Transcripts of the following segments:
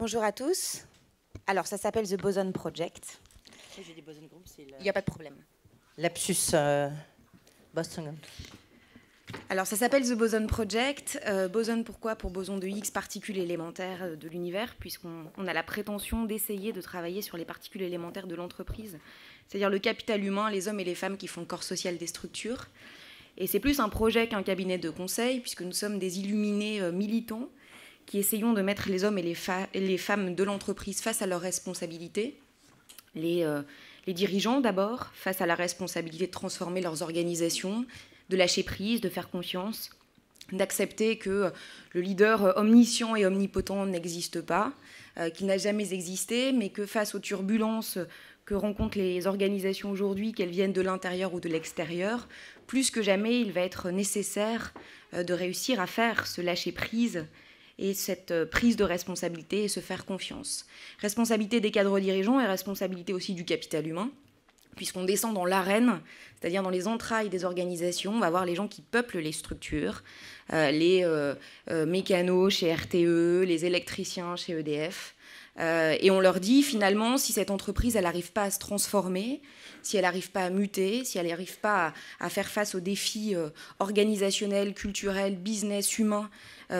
Bonjour à tous. Alors, ça s'appelle The Boson Project. J'ai dit Boson Group, c'est Il n'y a pas de problème. lapsus Boston. Alors, ça s'appelle The Boson Project. Boson, pourquoi? Pour boson de Higgs, particules élémentaires de l'univers, puisqu'on a la prétention d'essayer de travailler sur les particules élémentaires de l'entreprise, c'est-à-dire le capital humain, les hommes et les femmes qui font le corps social des structures. Et c'est plus un projet qu'un cabinet de conseil, puisque nous sommes des illuminés militants qui essayons de mettre les hommes et les femmes de l'entreprise face à leurs responsabilités. Les dirigeants d'abord, face à la responsabilité de transformer leurs organisations, de lâcher prise, de faire confiance, d'accepter que le leader omniscient et omnipotent n'existe pas, qu'il n'a jamais existé, mais que face aux turbulences que rencontrent les organisations aujourd'hui, qu'elles viennent de l'intérieur ou de l'extérieur, plus que jamais, il va être nécessaire de réussir à faire ce lâcher prise et cette prise de responsabilité et se faire confiance. Responsabilité des cadres dirigeants et responsabilité aussi du capital humain, puisqu'on descend dans l'arène, c'est-à-dire dans les entrailles des organisations. On va voir les gens qui peuplent les structures, les mécanos chez RTE, les électriciens chez EDF. Et on leur dit finalement, si cette entreprise elle n'arrive pas à se transformer, si elle n'arrive pas à muter, si elle n'arrive pas à faire face aux défis organisationnels, culturels, business, humains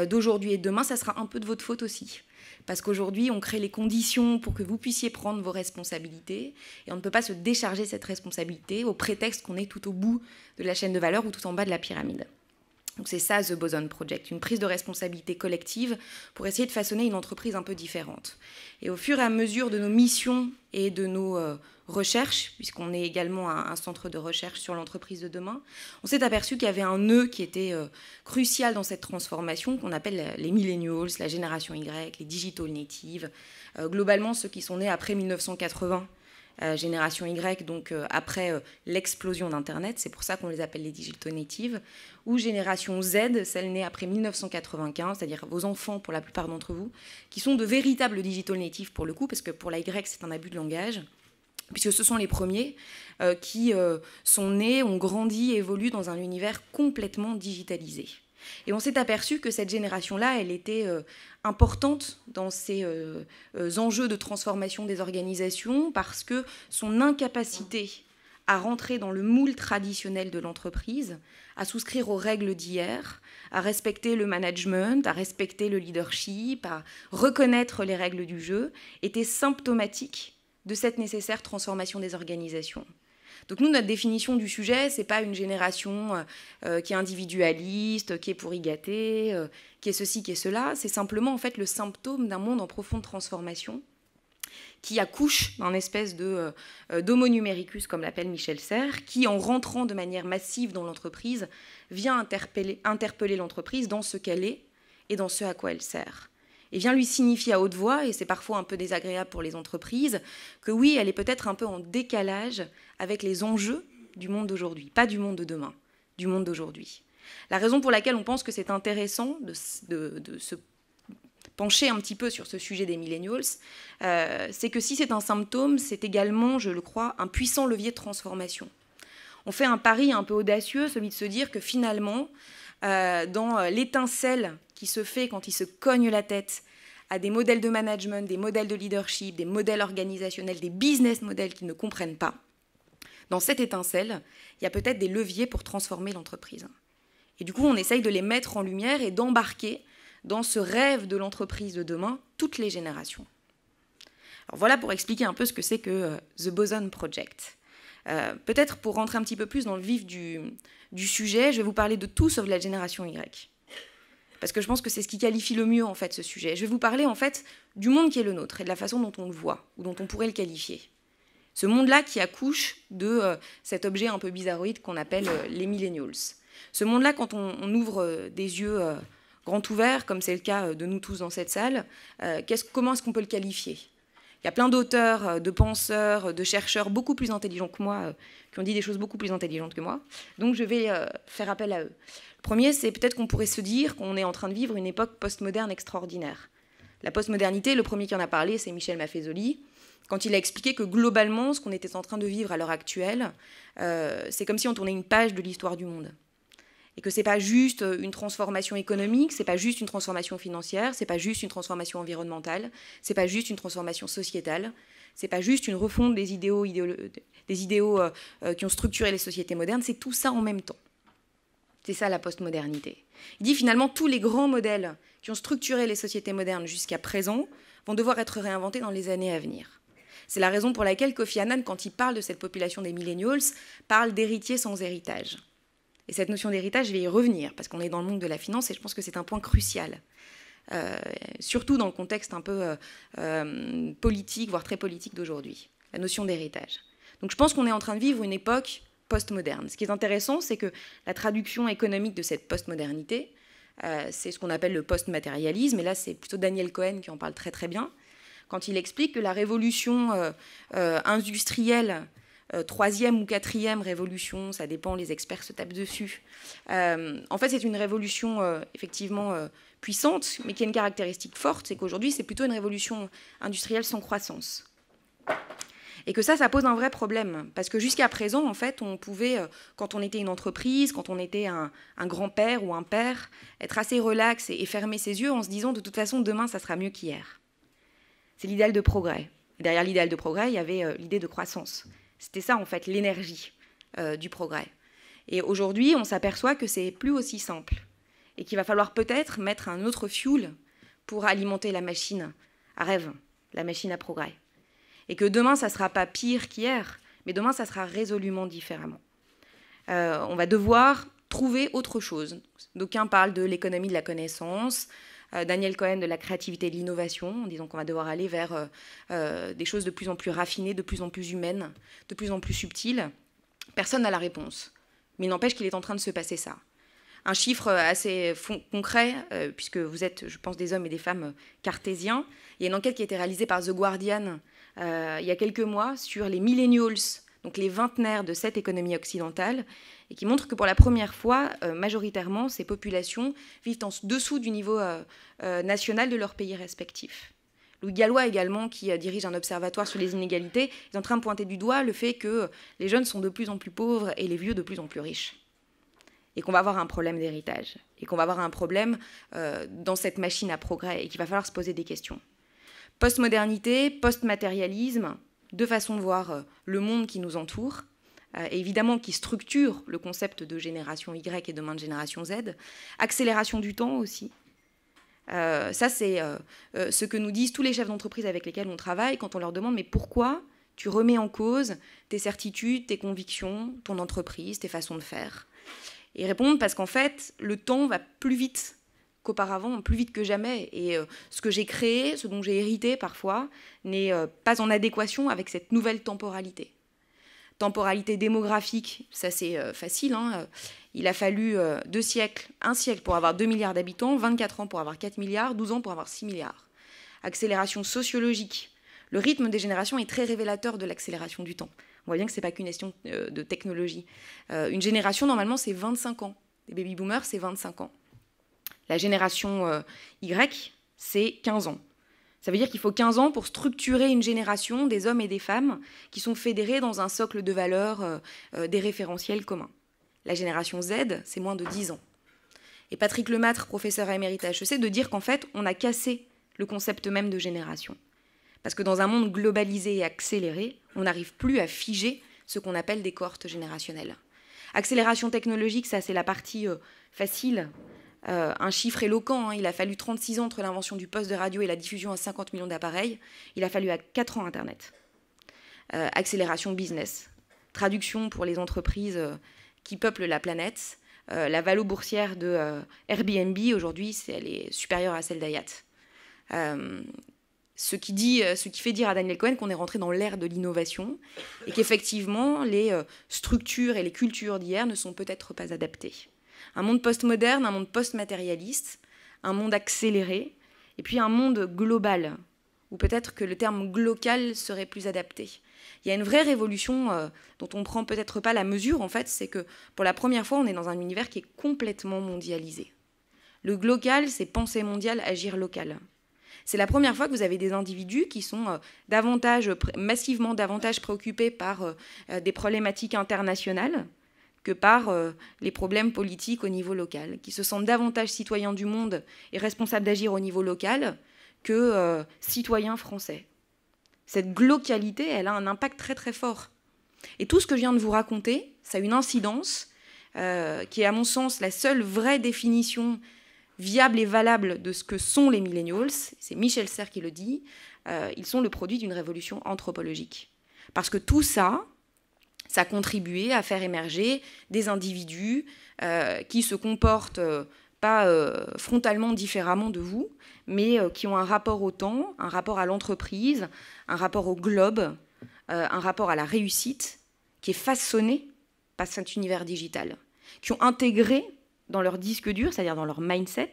d'aujourd'hui et de demain, ça sera un peu de votre faute aussi. Parce qu'aujourd'hui, on crée les conditions pour que vous puissiez prendre vos responsabilités et on ne peut pas se décharger cette responsabilité au prétexte qu'on est tout au bout de la chaîne de valeur ou tout en bas de la pyramide. Donc c'est ça, The Boson Project, une prise de responsabilité collective pour essayer de façonner une entreprise un peu différente. Et au fur et à mesure de nos missions et de nos recherches, puisqu'on est également un centre de recherche sur l'entreprise de demain, on s'est aperçu qu'il y avait un nœud qui était crucial dans cette transformation, qu'on appelle les millennials, la génération Y, les digital natives, globalement ceux qui sont nés après 1980, génération Y, donc après l'explosion d'Internet, c'est pour ça qu'on les appelle les digital natives, ou génération Z, celle née après 1995, c'est-à-dire vos enfants pour la plupart d'entre vous, qui sont de véritables digital natives pour le coup, parce que pour la Y c'est un abus de langage, puisque ce sont les premiers qui sont nés, ont grandi, évoluent dans un univers complètement digitalisé. Et on s'est aperçu que cette génération-là, elle était importante dans ces enjeux de transformation des organisations parce que son incapacité à rentrer dans le moule traditionnel de l'entreprise, à souscrire aux règles d'hier, à respecter le management, à respecter le leadership, à reconnaître les règles du jeu, était symptomatique de cette nécessaire transformation des organisations. Donc nous, notre définition du sujet, c'est pas une génération qui est individualiste, qui est pour y gâter, qui est ceci, qui est cela. C'est simplement en fait le symptôme d'un monde en profonde transformation qui accouche d'un espèce d'homo numericus, comme l'appelle Michel Serres, qui, en rentrant de manière massive dans l'entreprise, vient interpeller l'entreprise dans ce qu'elle est et dans ce à quoi elle sert. Et vient lui signifier à haute voix, et c'est parfois un peu désagréable pour les entreprises, que oui, elle est peut-être un peu en décalage avec les enjeux du monde d'aujourd'hui, pas du monde de demain, du monde d'aujourd'hui. La raison pour laquelle on pense que c'est intéressant de se pencher un petit peu sur ce sujet des millennials, c'est que si c'est un symptôme, c'est également, je le crois, un puissant levier de transformation. On fait un pari un peu audacieux, celui de se dire que finalement, dans l'étincelle qui se fait quand ils se cognent la tête à des modèles de management, des modèles de leadership, des modèles organisationnels, des business models qu'ils ne comprennent pas, dans cette étincelle, il y a peut-être des leviers pour transformer l'entreprise. Et du coup, on essaye de les mettre en lumière et d'embarquer dans ce rêve de l'entreprise de demain toutes les générations. Alors voilà pour expliquer un peu ce que c'est que The Boson Project. Peut-être pour rentrer un petit peu plus dans le vif du sujet, je vais vous parler de tout sauf de la génération Y. Parce que je pense que c'est ce qui qualifie le mieux en fait ce sujet. Je vais vous parler en fait du monde qui est le nôtre et de la façon dont on le voit ou dont on pourrait le qualifier. Ce monde-là qui accouche de cet objet un peu bizarroïde qu'on appelle les millennials. Ce monde-là, quand on ouvre des yeux grands ouverts, comme c'est le cas de nous tous dans cette salle, comment est-ce qu'on peut le qualifier ? Il y a plein d'auteurs, de penseurs, de chercheurs beaucoup plus intelligents que moi, qui ont dit des choses beaucoup plus intelligentes que moi. Donc je vais faire appel à eux. Le premier, c'est peut-être qu'on pourrait se dire qu'on est en train de vivre une époque postmoderne extraordinaire. La postmodernité, le premier qui en a parlé, c'est Michel Maffezoli, quand il a expliqué que globalement, ce qu'on était en train de vivre à l'heure actuelle, c'est comme si on tournait une page de l'histoire du monde. Et que ce n'est pas juste une transformation économique, ce n'est pas juste une transformation financière, ce n'est pas juste une transformation environnementale, ce n'est pas juste une transformation sociétale, ce n'est pas juste une refonte des idéaux qui ont structuré les sociétés modernes, c'est tout ça en même temps. C'est ça la postmodernité. Il dit finalement tous les grands modèles qui ont structuré les sociétés modernes jusqu'à présent vont devoir être réinventés dans les années à venir. C'est la raison pour laquelle Kofi Annan, quand il parle de cette population des millennials, parle d'héritiers sans héritage. Et cette notion d'héritage, je vais y revenir, parce qu'on est dans le monde de la finance et je pense que c'est un point crucial. Surtout dans le contexte un peu politique, voire très politique d'aujourd'hui, la notion d'héritage. Donc je pense qu'on est en train de vivre une époque postmoderne. Ce qui est intéressant, c'est que la traduction économique de cette postmodernité, c'est ce qu'on appelle le postmatérialisme, et là c'est plutôt Daniel Cohen qui en parle très très bien, quand il explique que la révolution industrielle, troisième ou quatrième révolution, ça dépend, les experts se tapent dessus. En fait, c'est une révolution effectivement puissante, mais qui a une caractéristique forte, c'est qu'aujourd'hui, c'est plutôt une révolution industrielle sans croissance. Et que ça pose un vrai problème, parce que jusqu'à présent, en fait, on pouvait, quand on était une entreprise, quand on était un grand-père ou un père, être assez relax et fermer ses yeux en se disant, de toute façon, demain, ça sera mieux qu'hier. C'est l'idéal de progrès. Derrière l'idéal de progrès, il y avait l'idée de croissance. C'était ça, en fait, l'énergie du progrès. Et aujourd'hui, on s'aperçoit que c'est plus aussi simple et qu'il va falloir peut-être mettre un autre fuel pour alimenter la machine à rêve, la machine à progrès. Et que demain, ça ne sera pas pire qu'hier, mais demain, ça sera résolument différemment. On va devoir trouver autre chose. D'aucuns parlent de l'économie de la connaissance, Daniel Cohen de la créativité et de l'innovation, en disant qu'on va devoir aller vers des choses de plus en plus raffinées, de plus en plus humaines, de plus en plus subtiles. Personne n'a la réponse. Mais il n'empêche qu'il est en train de se passer ça. Un chiffre assez concret, puisque vous êtes, je pense, des hommes et des femmes cartésiens. Il y a une enquête qui a été réalisée par The Guardian il y a quelques mois sur les millennials, donc les vingtenaires de cette économie occidentale, et qui montre que pour la première fois, majoritairement, ces populations vivent en dessous du niveau national de leur pays respectif. Louis Gallois également, qui dirige un observatoire sur les inégalités, est en train de pointer du doigt le fait que les jeunes sont de plus en plus pauvres et les vieux de plus en plus riches. Et qu'on va avoir un problème d'héritage, et qu'on va avoir un problème dans cette machine à progrès, et qu'il va falloir se poser des questions. Postmodernité, postmatérialisme, deux façons de voir le monde qui nous entoure, et évidemment qui structure le concept de génération Y et demain de génération Z. Accélération du temps aussi. Ça, c'est ce que nous disent tous les chefs d'entreprise avec lesquels on travaille quand on leur demande « mais pourquoi tu remets en cause tes certitudes, tes convictions, ton entreprise, tes façons de faire ?» Et ils répondent parce qu'en fait, le temps va plus vite qu'auparavant, plus vite que jamais. Et ce que j'ai créé, ce dont j'ai hérité parfois, n'est pas en adéquation avec cette nouvelle temporalité. Temporalité démographique, ça c'est facile. Hein. Il a fallu 2 siècles, 1 siècle pour avoir 2 milliards d'habitants, 24 ans pour avoir 4 milliards, 12 ans pour avoir 6 milliards. Accélération sociologique. Le rythme des générations est très révélateur de l'accélération du temps. On voit bien que ce n'est pas qu'une question de technologie. Une génération, normalement, c'est 25 ans. Les baby-boomers, c'est 25 ans. La génération Y, c'est 15 ans. Ça veut dire qu'il faut 15 ans pour structurer une génération des hommes et des femmes qui sont fédérés dans un socle de valeurs, des référentiels communs. La génération Z, c'est moins de 10 ans. Et Patrick Lemaitre, professeur à émérite à HEC, de dire qu'en fait, on a cassé le concept même de génération. Parce que dans un monde globalisé et accéléré, on n'arrive plus à figer ce qu'on appelle des cohortes générationnelles. Accélération technologique, ça c'est la partie facile. Un chiffre éloquent, hein. Il a fallu 36 ans entre l'invention du poste de radio et la diffusion à 50 millions d'appareils. Il a fallu à 4 ans Internet. Accélération business. Traduction pour les entreprises qui peuplent la planète. La valo boursière de Airbnb, aujourd'hui, elle est supérieure à celle d'Hyatt. Ce qui fait dire à Daniel Cohen qu'on est rentré dans l'ère de l'innovation et qu'effectivement, les structures et les cultures d'hier ne sont peut-être pas adaptées. Un monde postmoderne, un monde post-matérialiste, un monde accéléré, et puis un monde global, où peut-être que le terme glocal serait plus adapté. Il y a une vraie révolution dont on ne prend peut-être pas la mesure, en fait, c'est que pour la première fois, on est dans un univers qui est complètement mondialisé. Le glocal, c'est penser mondial, agir local. C'est la première fois que vous avez des individus qui sont massivement davantage préoccupés par des problématiques internationales que par les problèmes politiques au niveau local, qui se sentent davantage citoyens du monde et responsables d'agir au niveau local que citoyens français. Cette globalité, elle a un impact très très fort. Et tout ce que je viens de vous raconter, ça a une incidence qui est à mon sens la seule vraie définition viable et valable de ce que sont les millennials. C'est Michel Serres qui le dit. Ils sont le produit d'une révolution anthropologique. Parce que tout ça, ça a contribué à faire émerger des individus qui se comportent pas frontalement différemment de vous, mais qui ont un rapport au temps, un rapport à l'entreprise, un rapport au globe, un rapport à la réussite, qui est façonné par cet univers digital, qui ont intégré dans leur disque dur, c'est-à-dire dans leur mindset,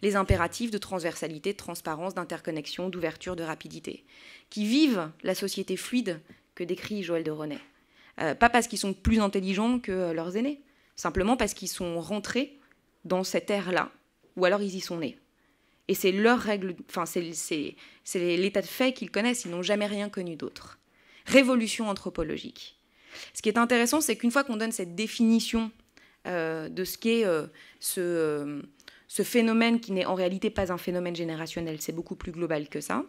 les impératifs de transversalité, de transparence, d'interconnexion, d'ouverture, de rapidité, qui vivent la société fluide que décrit Joël de René. Pas parce qu'ils sont plus intelligents que leurs aînés, simplement parce qu'ils sont rentrés dans cette ère-là, ou alors ils y sont nés. Et c'est leur règle, enfin c'est l'état de fait qu'ils connaissent, ils n'ont jamais rien connu d'autre. Révolution anthropologique. Ce qui est intéressant, c'est qu'une fois qu'on donne cette définition de ce qu'est ce phénomène qui n'est en réalité pas un phénomène générationnel, c'est beaucoup plus global que ça,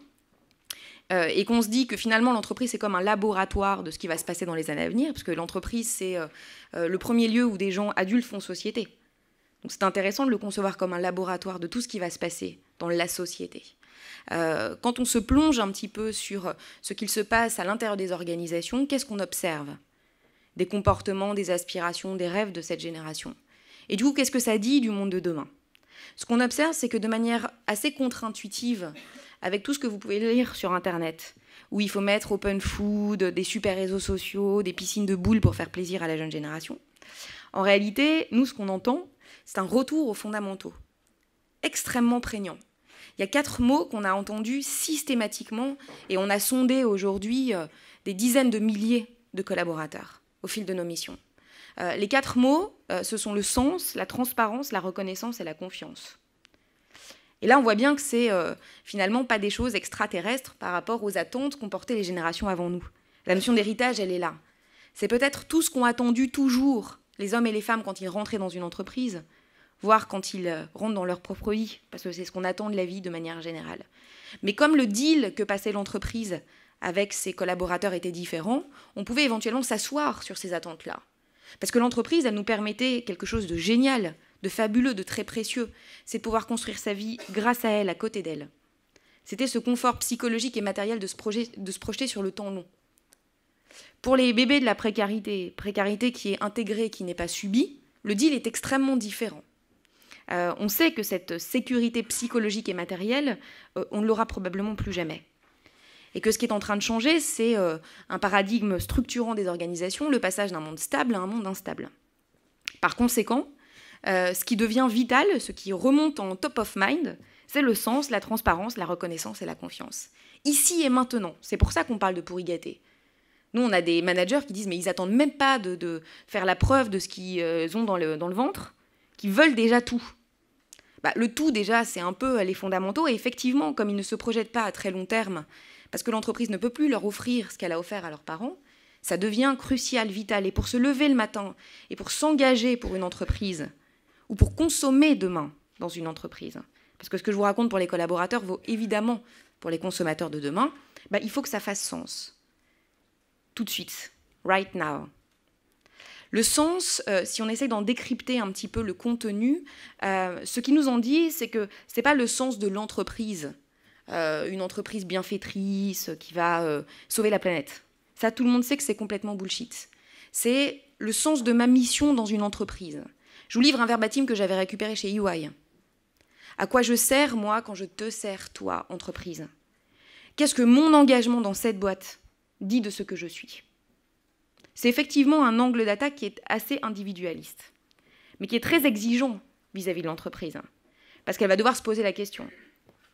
et qu'on se dit que finalement l'entreprise c'est comme un laboratoire de ce qui va se passer dans les années à venir, parce que l'entreprise c'est le premier lieu où des gens adultes font société. Donc c'est intéressant de le concevoir comme un laboratoire de tout ce qui va se passer dans la société. Quand on se plonge un petit peu sur ce qu'il se passe à l'intérieur des organisations, qu'est-ce qu'on observe ? Des comportements, des aspirations, des rêves de cette génération. Et du coup, qu'est-ce que ça dit du monde de demain ? Ce qu'on observe, c'est que de manière assez contre-intuitive, avec tout ce que vous pouvez lire sur Internet, où il faut mettre open food, des super réseaux sociaux, des piscines de boules pour faire plaisir à la jeune génération, en réalité, nous, ce qu'on entend, c'est un retour aux fondamentaux, extrêmement prégnant. Il y a 4 mots qu'on a entendus systématiquement, et on a sondé aujourd'hui des dizaines de milliers de collaborateurs au fil de nos missions. Les 4 mots, ce sont le sens, la transparence, la reconnaissance et la confiance. Et là, on voit bien que c'est finalement pas des choses extraterrestres par rapport aux attentes qu'ont portées les générations avant nous. La notion d'héritage, elle est là. C'est peut-être tout ce qu'ont attendu toujours les hommes et les femmes quand ils rentraient dans une entreprise, voire quand ils rentrent dans leur propre vie, parce que c'est ce qu'on attend de la vie de manière générale. Mais comme le deal que passait l'entreprise avec ses collaborateurs était différent, on pouvait éventuellement s'asseoir sur ces attentes-là. Parce que l'entreprise, elle nous permettait quelque chose de génial, de fabuleux, de très précieux. C'est pouvoir construire sa vie grâce à elle, à côté d'elle. C'était ce confort psychologique et matériel de se projeter sur le temps long. Pour les bébés de la précarité qui est intégrée, qui n'est pas subie, le deal est extrêmement différent. On sait que cette sécurité psychologique et matérielle, on ne l'aura probablement plus jamais. Et que ce qui est en train de changer, c'est un paradigme structurant des organisations, le passage d'un monde stable à un monde instable. Par conséquent, ce qui devient vital, ce qui remonte en top of mind, c'est le sens, la transparence, la reconnaissance et la confiance. Ici et maintenant. C'est pour ça qu'on parle de pourri gâté. Nous, on a des managers qui disent mais ils n'attendent même pas de faire la preuve de ce qu'ils ont dans le ventre, qu'ils veulent déjà tout. Le tout, déjà, c'est un peu les fondamentaux. Et effectivement, comme ils ne se projettent pas à très long terme, parce que l'entreprise ne peut plus leur offrir ce qu'elle a offert à leurs parents, ça devient crucial, vital. Et pour se lever le matin, et pour s'engager pour une entreprise, ou pour consommer demain dans une entreprise, parce que ce que je vous raconte pour les collaborateurs vaut évidemment pour les consommateurs de demain, il faut que ça fasse sens. Tout de suite, right now. Le sens, si on essaie d'en décrypter un petit peu le contenu, ce qui nous en dit, c'est que ce n'est pas le sens de l'entreprise, une entreprise bienfaitrice qui va sauver la planète. Ça, tout le monde sait que c'est complètement bullshit. C'est le sens de ma mission dans une entreprise. Je vous livre un verbatim que j'avais récupéré chez EY. À quoi je sers, moi, quand je te sers, toi, entreprise ? Qu'est-ce que mon engagement dans cette boîte dit de ce que je suis ? C'est effectivement un angle d'attaque qui est assez individualiste, mais qui est très exigeant vis-à-vis de l'entreprise, parce qu'elle va devoir se poser la question.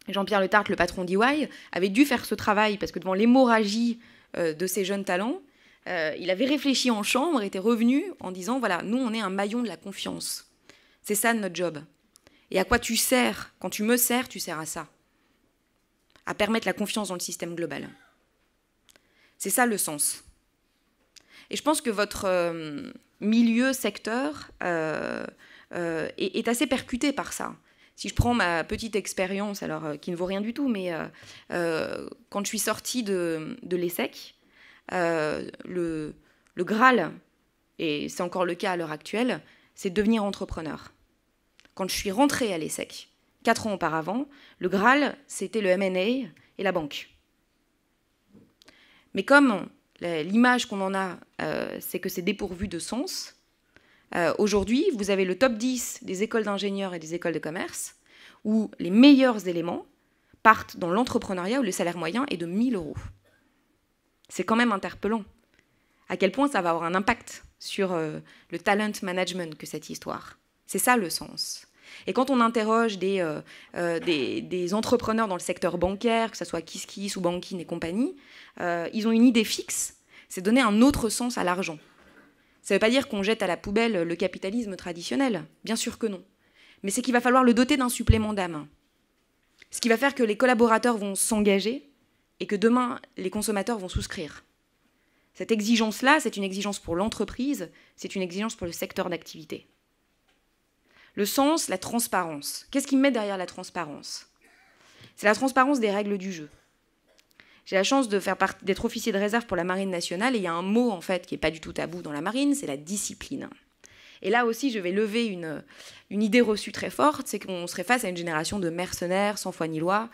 Jean-Pierre Le Tartre, le patron d'EY, avait dû faire ce travail, parce que devant l'hémorragie de ces jeunes talents, il avait réfléchi en chambre, était revenu en disant, voilà, nous, on est un maillon de la confiance. C'est ça notre job. Et à quoi tu sers ? Quand tu me sers, tu sers à ça. À permettre la confiance dans le système global. C'est ça le sens. Et je pense que votre milieu, secteur est assez percuté par ça. Si je prends ma petite expérience, alors qui ne vaut rien du tout, mais quand je suis sortie de l'ESSEC, le Graal, et c'est encore le cas à l'heure actuelle, c'est de devenir entrepreneur. Quand je suis rentrée à l'ESSEC, 4 ans auparavant, le Graal, c'était le M&A et la banque. Mais comme l'image qu'on en a, c'est que c'est dépourvu de sens, aujourd'hui, vous avez le top 10 des écoles d'ingénieurs et des écoles de commerce, où les meilleurs éléments partent dans l'entrepreneuriat, où le salaire moyen est de 1 000 €. C'est quand même interpellant. À quel point ça va avoir un impact sur le talent management que cette histoire. C'est ça le sens. Et quand on interroge des entrepreneurs dans le secteur bancaire, que ce soit KissKiss ou Bankin et compagnie, ils ont une idée fixe, c'est donner un autre sens à l'argent. Ça ne veut pas dire qu'on jette à la poubelle le capitalisme traditionnel, bien sûr que non. Mais c'est qu'il va falloir le doter d'un supplément d'âme. Ce qui va faire que les collaborateurs vont s'engager et que demain, les consommateurs vont souscrire. Cette exigence-là, c'est une exigence pour l'entreprise, c'est une exigence pour le secteur d'activité. Le sens, la transparence. Qu'est-ce qui me met derrière la transparence? C'est la transparence des règles du jeu. J'ai la chance d'être officier de réserve pour la Marine nationale, et il y a un mot en fait qui n'est pas du tout tabou dans la Marine, c'est la discipline. Et là aussi, je vais lever une idée reçue très forte, c'est qu'on serait face à une génération de mercenaires sans foi ni loi,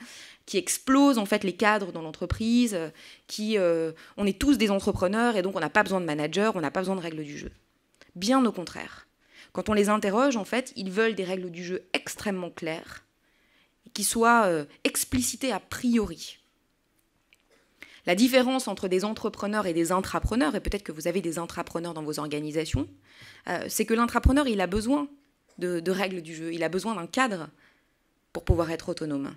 qui explose en fait les cadres dans l'entreprise, on est tous des entrepreneurs et donc on n'a pas besoin de managers, on n'a pas besoin de règles du jeu. Bien au contraire. Quand on les interroge, en fait, ils veulent des règles du jeu extrêmement claires, qui soient explicitées a priori. La différence entre des entrepreneurs et des intrapreneurs, et peut-être que vous avez des intrapreneurs dans vos organisations, c'est que l'intrapreneur, il a besoin de règles du jeu, il a besoin d'un cadre pour pouvoir être autonome.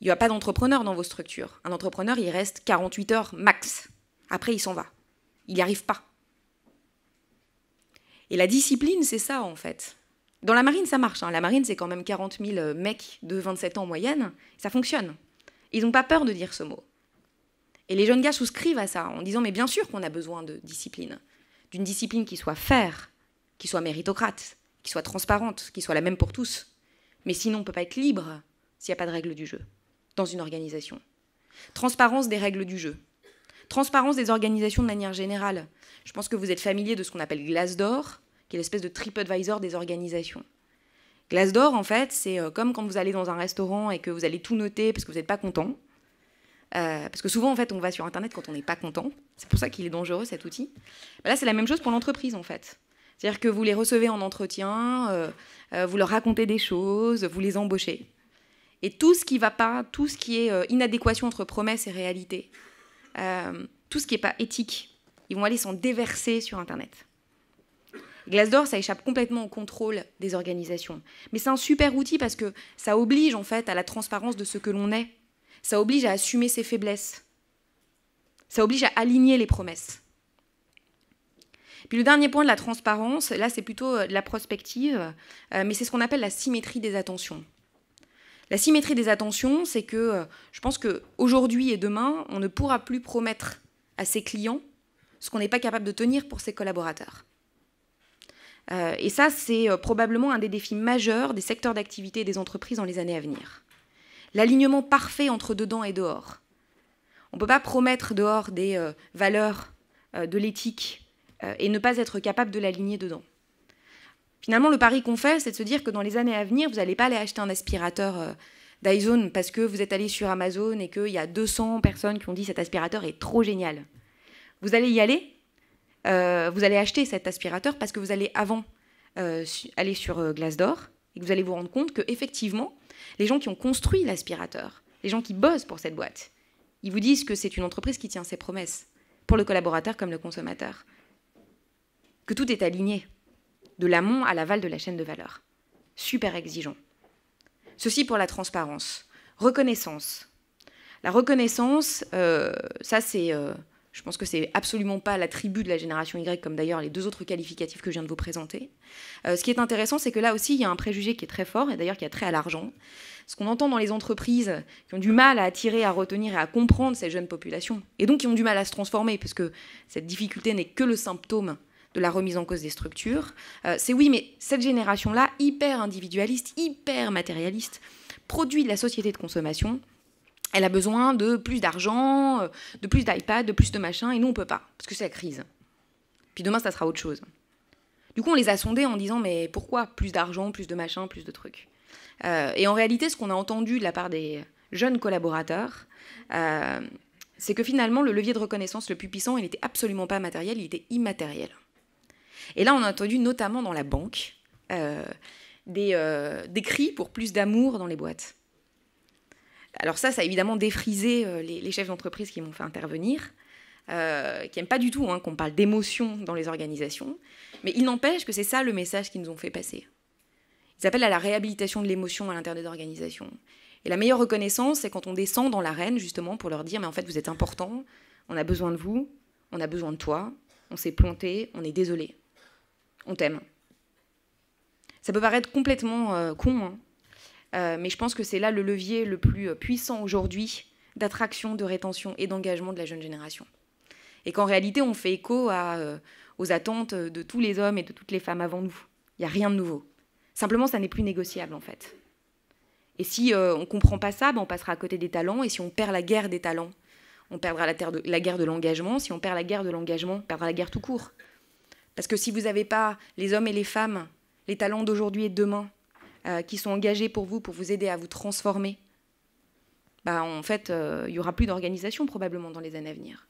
Il n'y a pas d'entrepreneur dans vos structures. Un entrepreneur, il reste 48 heures max. Après, il s'en va. Il n'y arrive pas. Et la discipline, c'est ça, en fait. Dans la marine, ça marche. La marine, c'est quand même 40 000 mecs de 27 ans en moyenne. Ça fonctionne. Ils n'ont pas peur de dire ce mot. Et les jeunes gars souscrivent à ça, en disant, mais bien sûr qu'on a besoin de discipline. D'une discipline qui soit fair, qui soit méritocrate, qui soit transparente, qui soit la même pour tous. Mais sinon, on ne peut pas être libre s'il n'y a pas de règles du jeu dans une organisation. Transparence des règles du jeu. Transparence des organisations de manière générale. Je pense que vous êtes familier de ce qu'on appelle Glassdoor, qui est l'espèce de TripAdvisor des organisations. Glassdoor, en fait, c'est comme quand vous allez dans un restaurant et que vous allez tout noter parce que vous n'êtes pas content. Parce que souvent, en fait, on va sur Internet quand on n'est pas content. C'est pour ça qu'il est dangereux, cet outil. Là, c'est la même chose pour l'entreprise, en fait. C'est-à-dire que vous les recevez en entretien, vous leur racontez des choses, vous les embauchez. Et tout ce qui ne va pas, tout ce qui est inadéquation entre promesses et réalité, tout ce qui n'est pas éthique, ils vont aller s'en déverser sur Internet. Glassdoor, ça échappe complètement au contrôle des organisations. Mais c'est un super outil parce que ça oblige en fait à la transparence de ce que l'on est. Ça oblige à assumer ses faiblesses. Ça oblige à aligner les promesses. Puis le dernier point de la transparence, là c'est plutôt de la prospective, mais c'est ce qu'on appelle la symétrie des attentions. La symétrie des attentions, c'est que je pense qu'aujourd'hui et demain, on ne pourra plus promettre à ses clients ce qu'on n'est pas capable de tenir pour ses collaborateurs. Et ça, c'est probablement un des défis majeurs des secteurs d'activité et des entreprises dans les années à venir. L'alignement parfait entre dedans et dehors. On ne peut pas promettre dehors des valeurs de l'éthique et ne pas être capable de l'aligner dedans. Finalement, le pari qu'on fait, c'est de se dire que dans les années à venir, vous n'allez pas aller acheter un aspirateur Dyson parce que vous êtes allé sur Amazon et qu'il y a 200 personnes qui ont dit cet aspirateur est trop génial. Vous allez y aller, vous allez acheter cet aspirateur parce que vous allez avant aller sur Glassdoor et que vous allez vous rendre compte qu'effectivement, les gens qui ont construit l'aspirateur, les gens qui bossent pour cette boîte, ils vous disent que c'est une entreprise qui tient ses promesses, pour le collaborateur comme le consommateur. Que tout est aligné, de l'amont à l'aval de la chaîne de valeur. Super exigeant. Ceci pour la transparence. Reconnaissance. La reconnaissance, ça c'est... je pense que c'est absolument pas l'attribut de la génération Y, comme d'ailleurs les deux autres qualificatifs que je viens de vous présenter. Ce qui est intéressant, c'est que là aussi, il y a un préjugé qui est très fort, et d'ailleurs qui a trait à l'argent. Ce qu'on entend dans les entreprises qui ont du mal à attirer, à retenir et à comprendre ces jeunes populations, et donc qui ont du mal à se transformer, parce que cette difficulté n'est que le symptôme de la remise en cause des structures. C'est oui, mais cette génération-là, hyper individualiste, hyper matérialiste, produit de la société de consommation. Elle a besoin de plus d'argent, de plus d'iPad, de plus de machin, et nous, on ne peut pas, parce que c'est la crise. Puis demain, ça sera autre chose. Du coup, on les a sondés en disant, mais pourquoi plus d'argent, plus de machin, plus de trucs? Et en réalité, ce qu'on a entendu de la part des jeunes collaborateurs, c'est que finalement, le levier de reconnaissance le plus puissant, il n'était absolument pas matériel, il était immatériel. Et là, on a entendu, notamment dans la banque, des cris pour plus d'amour dans les boîtes. Alors ça a évidemment défrisé les chefs d'entreprise qui m'ont fait intervenir, qui n'aiment pas du tout qu'on parle d'émotion dans les organisations, mais il n'empêche que c'est ça le message qu'ils nous ont fait passer. Ils appellent à la réhabilitation de l'émotion à l'intérieur des organisations. Et la meilleure reconnaissance, c'est quand on descend dans l'arène, justement, pour leur dire « mais en fait, vous êtes important, on a besoin de vous, on a besoin de toi, on s'est planté, on est désolé, on t'aime ». Ça peut paraître complètement con, mais je pense que c'est là le levier le plus puissant aujourd'hui d'attraction, de rétention et d'engagement de la jeune génération. Et qu'en réalité, on fait écho aux attentes de tous les hommes et de toutes les femmes avant nous. Il n'y a rien de nouveau. Simplement, ça n'est plus négociable, en fait. Et si on ne comprend pas ça, on passera à côté des talents. Et si on perd la guerre des talents, on perdra la guerre de l'engagement. Si on perd la guerre de l'engagement, on perdra la guerre tout court. Parce que si vous n'avez pas les hommes et les femmes, les talents d'aujourd'hui et de demain, qui sont engagés pour vous aider à vous transformer, en fait, il n'y aura plus d'organisation probablement dans les années à venir.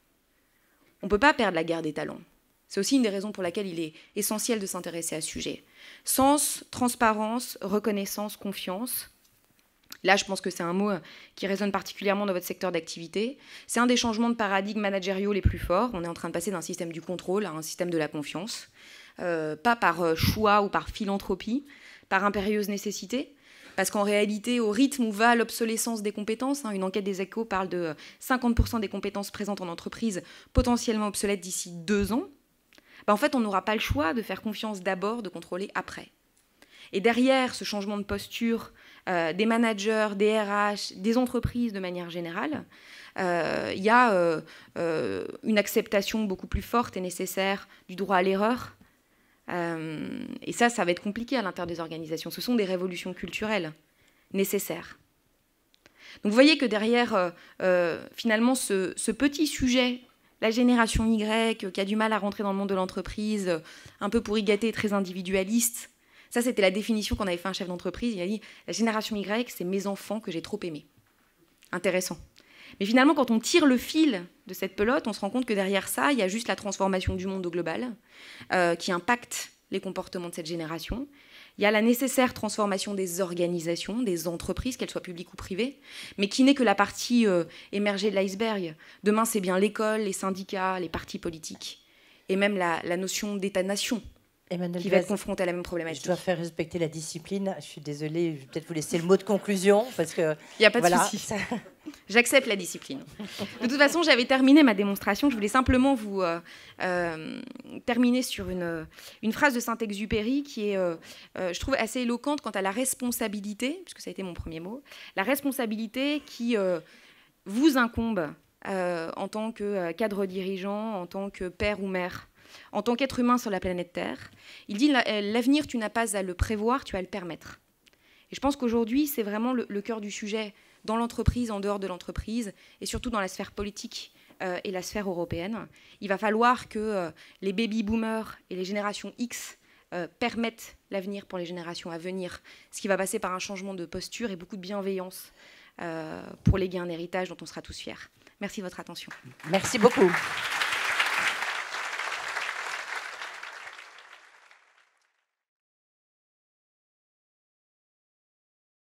On ne peut pas perdre la guerre des talents. C'est aussi une des raisons pour laquelle il est essentiel de s'intéresser à ce sujet. Sens, transparence, reconnaissance, confiance. Là, je pense que c'est un mot qui résonne particulièrement dans votre secteur d'activité. C'est un des changements de paradigme managériaux les plus forts. On est en train de passer d'un système du contrôle à un système de la confiance. Pas par choix ou par philanthropie, par impérieuse nécessité. Parce qu'en réalité, au rythme où va l'obsolescence des compétences, une enquête des Échos parle de 50% des compétences présentes en entreprise potentiellement obsolètes d'ici 2 ans, en fait, on n'aura pas le choix de faire confiance d'abord, de contrôler après. Et derrière ce changement de posture des managers, des RH, des entreprises de manière générale, il y a une acceptation beaucoup plus forte et nécessaire du droit à l'erreur. Et ça va être compliqué à l'intérieur des organisations. Ce sont des révolutions culturelles nécessaires. Donc vous voyez que derrière, finalement, ce petit sujet, la génération Y, qui a du mal à rentrer dans le monde de l'entreprise, un peu pour y gâter, très individualiste, ça c'était la définition qu'on avait fait à un chef d'entreprise. Il a dit « la génération Y, c'est mes enfants que j'ai trop aimés ». Intéressant. Mais finalement, quand on tire le fil de cette pelote, on se rend compte que derrière ça, il y a juste la transformation du monde au global qui impacte les comportements de cette génération. Il y a la nécessaire transformation des organisations, des entreprises, qu'elles soient publiques ou privées, mais qui n'est que la partie émergée de l'iceberg. Demain, c'est bien l'école, les syndicats, les partis politiques, et même la notion d'État-nation qui va être confrontée à la même problématique. Je dois faire respecter la discipline. Je suis désolée, je vais peut-être vous laisser le mot de conclusion, parce que... Il n'y a pas de souci. J'accepte la discipline. De toute façon, j'avais terminé ma démonstration. Je voulais simplement vous terminer sur une phrase de Saint-Exupéry qui est, je trouve, assez éloquente quant à la responsabilité, puisque ça a été mon premier mot, la responsabilité qui vous incombe en tant que cadre dirigeant, en tant que père ou mère, en tant qu'être humain sur la planète Terre. Il dit « L'avenir, tu n'as pas à le prévoir, tu as à le permettre ». Et je pense qu'aujourd'hui, c'est vraiment le cœur du sujet dans l'entreprise, en dehors de l'entreprise, et surtout dans la sphère politique et la sphère européenne. Il va falloir que les baby-boomers et les générations X permettent l'avenir pour les générations à venir, ce qui va passer par un changement de posture et beaucoup de bienveillance pour léguer un héritage dont on sera tous fiers. Merci de votre attention. Merci beaucoup.